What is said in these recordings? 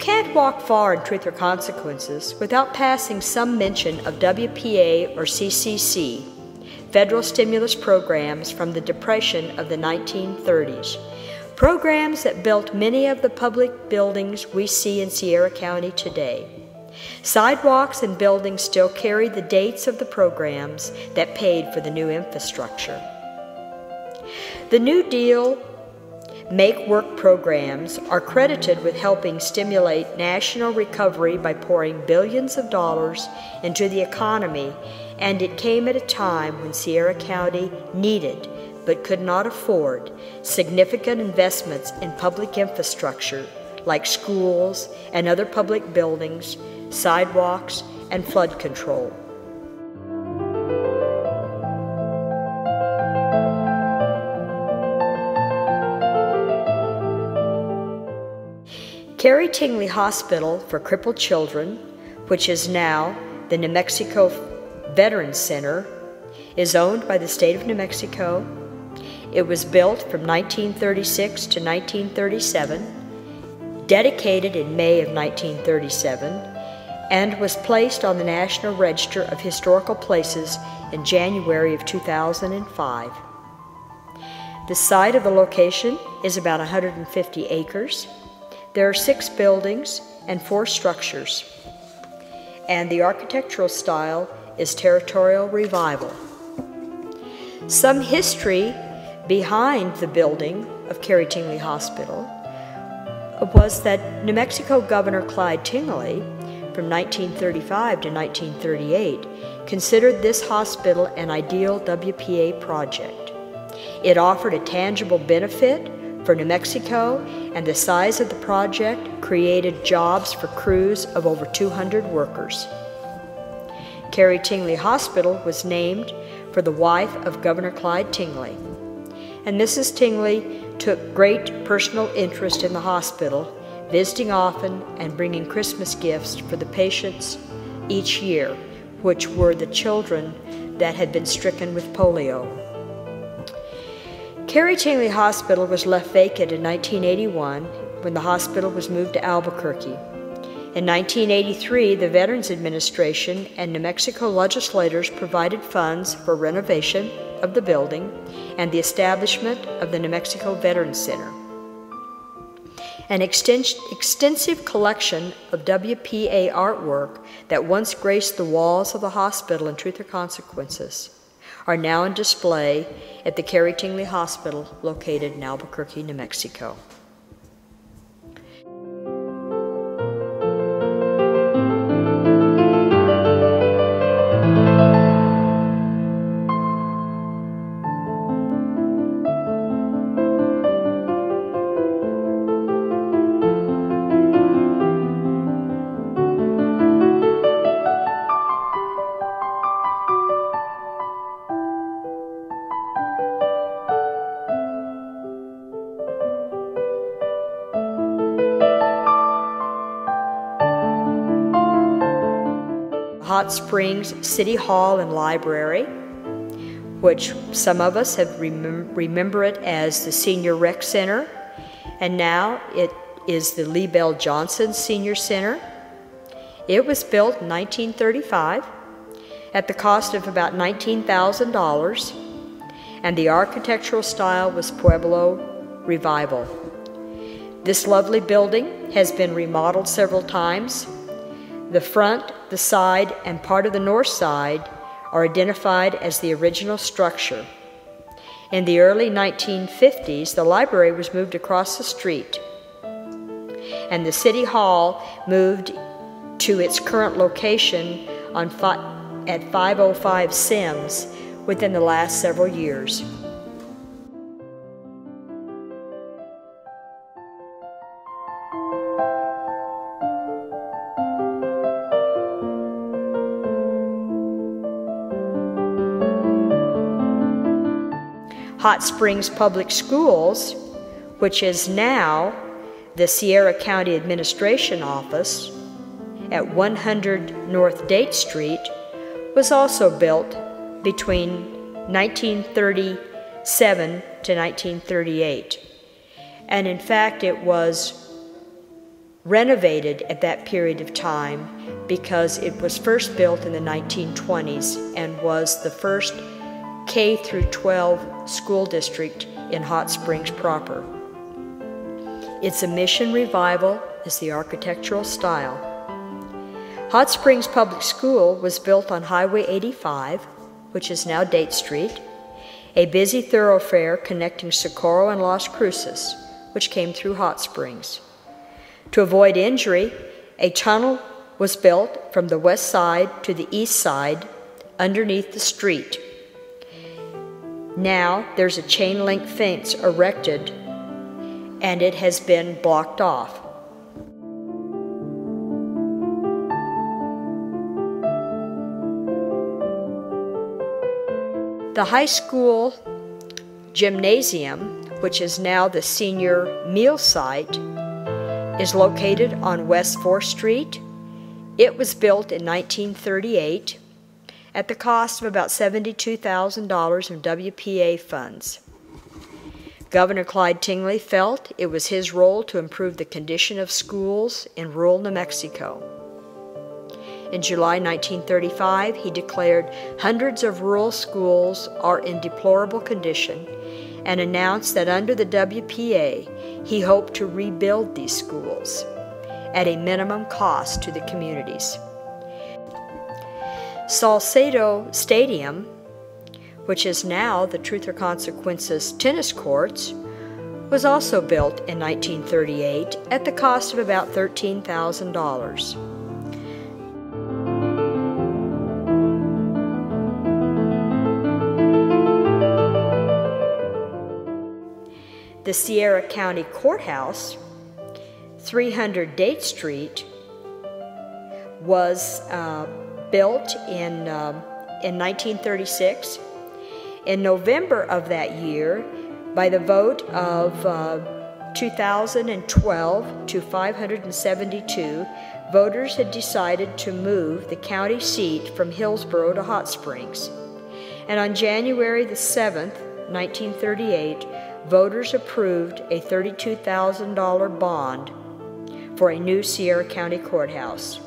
can't walk far in Truth or Consequences without passing some mention of WPA or CCC, federal stimulus programs from the Depression of the 1930s, programs that built many of the public buildings we see in Sierra County today. Sidewalks and buildings still carry the dates of the programs that paid for the new infrastructure. The New Deal Make Work programs are credited with helping stimulate national recovery by pouring billions of dollars into the economy, and it came at a time when Sierra County needed, but could not afford, significant investments in public infrastructure like schools and other public buildings, sidewalks, and flood control. Carrie Tingley Hospital for Crippled Children, which is now the New Mexico Veterans Center, is owned by the state of New Mexico. It was built from 1936 to 1937, dedicated in May of 1937, and was placed on the National Register of Historical Places in January of 2005. The site of the location is about 150 acres. There are 6 buildings and 4 structures, and the architectural style is Territorial Revival. Some history behind the building of Carrie Tingley Hospital was that New Mexico Governor Clyde Tingley, from 1935 to 1938, considered this hospital an ideal WPA project. It offered a tangible benefit for New Mexico, and the size of the project created jobs for crews of over 200 workers. Carrie Tingley Hospital was named for the wife of Governor Clyde Tingley, and Mrs. Tingley took great personal interest in the hospital, visiting often and bringing Christmas gifts for the patients each year, which were the children that had been stricken with polio. Carrie Tingley Hospital was left vacant in 1981 when the hospital was moved to Albuquerque. In 1983, the Veterans Administration and New Mexico legislators provided funds for renovation of the building and the establishment of the New Mexico Veterans Center. An extensive collection of WPA artwork that once graced the walls of the hospital in Truth or Consequences are now on display at the Carrie Tingley Hospital located in Albuquerque, New Mexico. Hot Springs City Hall and Library, which some of us have remember it as the Senior Rec Center, and now it is the Lee Bell Johnson Senior Center. It was built in 1935 at the cost of about $19,000, and the architectural style was Pueblo Revival. This lovely building has been remodeled several times. The front, the side, and part of the north side are identified as the original structure. In the early 1950s, the library was moved across the street, and the City Hall moved to its current location at 505 Sims within the last several years. Hot Springs Public Schools, which is now the Sierra County Administration Office at 100 North Date Street, was also built between 1937 to 1938. And in fact, it was renovated at that period of time because it was first built in the 1920s and was the first K through 12 school district in Hot Springs proper. Its mission revival is the architectural style. Hot Springs Public School was built on Highway 85, which is now Date Street, a busy thoroughfare connecting Socorro and Las Cruces, which came through Hot Springs. To avoid injury, a tunnel was built from the west side to the east side underneath the street. Now there's a chain link fence erected and it has been blocked off. The high school gymnasium, which is now the senior meal site, is located on West 4th Street. It was built in 1938 at the cost of about $72,000 in WPA funds. Governor Clyde Tingley felt it was his role to improve the condition of schools in rural New Mexico. In July 1935, he declared hundreds of rural schools are in deplorable condition and announced that under the WPA, he hoped to rebuild these schools at a minimum cost to the communities. Salcedo Stadium, which is now the Truth or Consequences tennis courts, was also built in 1938 at the cost of about $13,000. The Sierra County Courthouse, 300 Date Street, was built in 1936. In November of that year, by the vote of 2012 to 572, voters had decided to move the county seat from Hillsboro to Hot Springs. And on January the 7th, 1938, voters approved a $32,000 bond for a new Sierra County courthouse.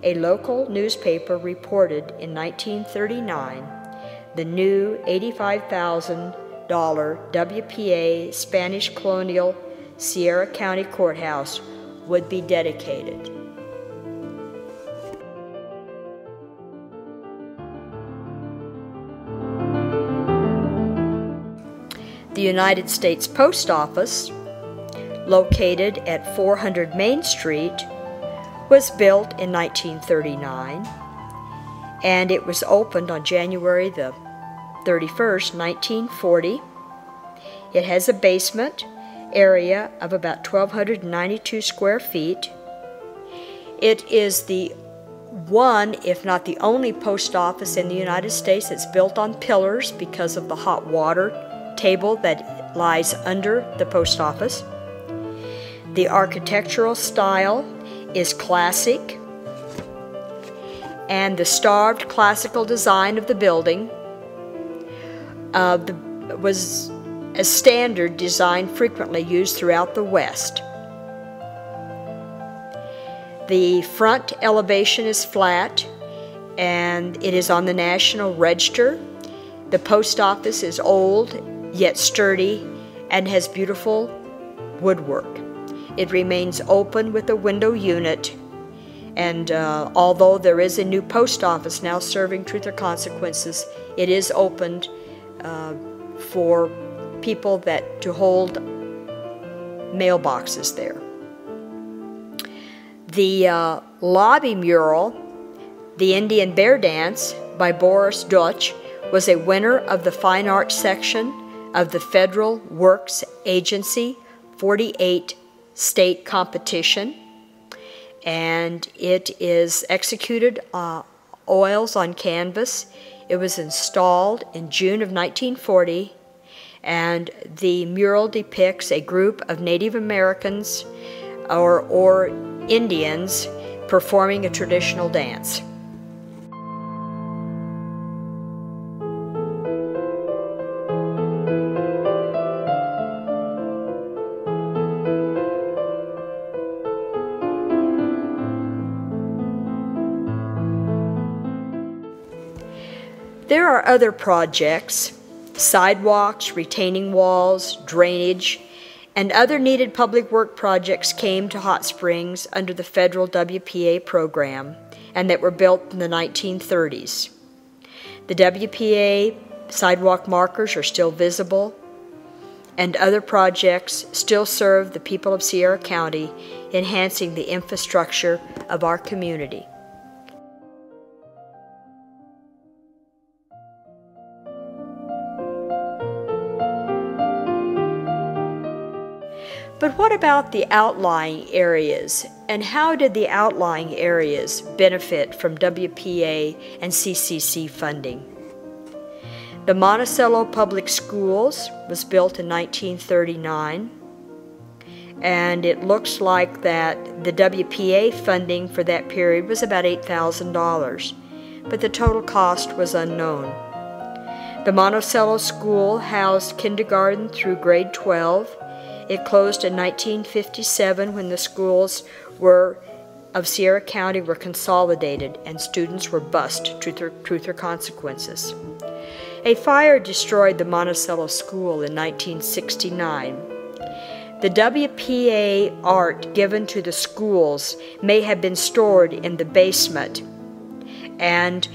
A local newspaper reported in 1939 the new $85,000 WPA Spanish Colonial Sierra County Courthouse would be dedicated. The United States Post Office, located at 400 Main Street, was built in 1939, and it was opened on January the 31st, 1940. It has a basement area of about 1,292 square feet. It is the one, if not the only, post office in the United States that's built on pillars because of the hot water table that lies under the post office. The architectural style is classic, and the starved classical design of the building was a standard design frequently used throughout the West. The front elevation is flat, and it is on the National Register. The post office is old yet sturdy and has beautiful woodwork. It remains open with a window unit, and although there is a new post office now serving Truth or Consequences, it is opened for people to hold mailboxes there. The lobby mural, The Indian Bear Dance by Boris Deutsch, was a winner of the Fine Arts section of the Federal Works Agency 48 state competition, and it is executed oils on canvas. It was installed in June of 1940, and the mural depicts a group of Native Americans or Indians performing a traditional dance. There are other projects, sidewalks, retaining walls, drainage, and other needed public work projects came to Hot Springs under the federal WPA program and that were built in the 1930s. The WPA sidewalk markers are still visible, and other projects still serve the people of Sierra County, enhancing the infrastructure of our community. But what about the outlying areas, and how did the outlying areas benefit from WPA and CCC funding? The Monticello Public Schools was built in 1939, and it looks like that the WPA funding for that period was about $8,000, but the total cost was unknown. The Monticello School housed kindergarten through grade 12. It closed in 1957 when the schools of Sierra County were consolidated and students were bused, truth or consequences. A fire destroyed the Monticello School in 1969. The WPA art given to the schools may have been stored in the basement, and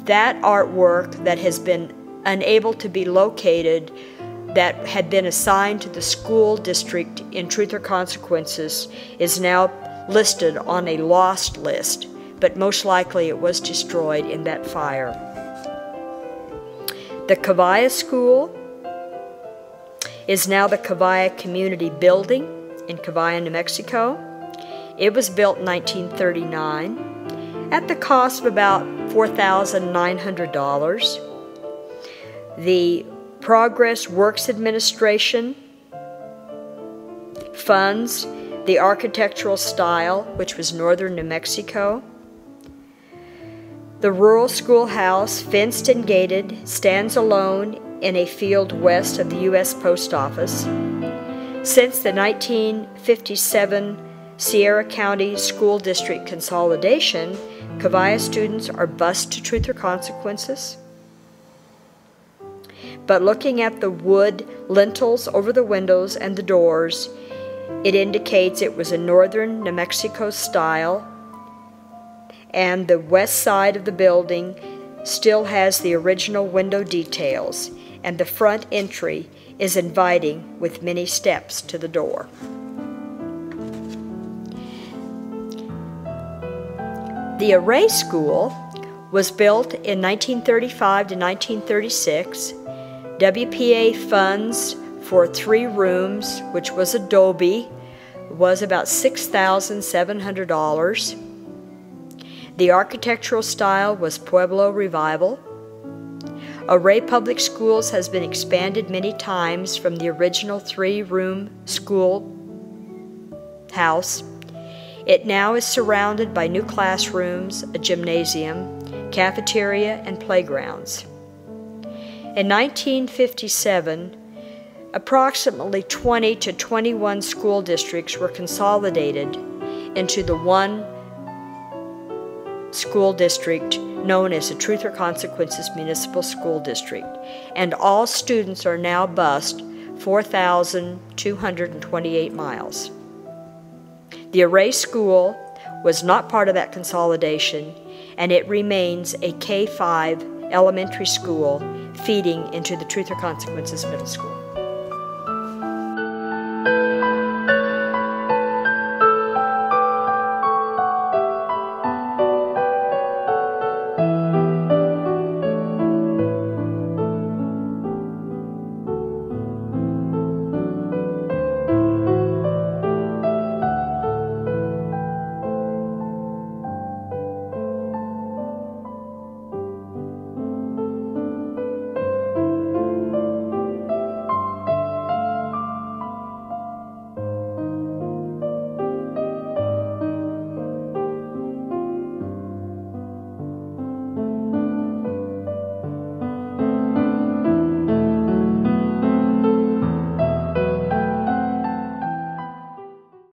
that artwork that has been unable to be located that had been assigned to the school district in Truth or Consequences is now listed on a lost list, but most likely it was destroyed in that fire. The Cavaya School is now the Cavaya Community Building in Cavaya, New Mexico. It was built in 1939 at the cost of about $4,900. The Progress Works Administration funds the architectural style, which was northern New Mexico. The rural schoolhouse, fenced and gated, stands alone in a field west of the U.S. Post Office. Since the 1957 Sierra County School District consolidation, Cavaya students are bused to Truth or Consequences. But looking at the wood lintels over the windows and the doors, it indicates it was a northern New Mexico style, and the west side of the building still has the original window details, and the front entry is inviting with many steps to the door. The Array School was built in 1935 to 1936. WPA funds for 3 rooms, which was adobe, was about $6,700. The architectural style was Pueblo Revival. Array Public Schools has been expanded many times from the original 3-room school house. It now is surrounded by new classrooms, a gymnasium, cafeteria, and playgrounds. In 1957, approximately 20 to 21 school districts were consolidated into the one school district known as the Truth or Consequences Municipal School District, and all students are now bused 4,228 miles. The Array School was not part of that consolidation, and it remains a K-5 elementary school feeding into the Truth or Consequences Middle School.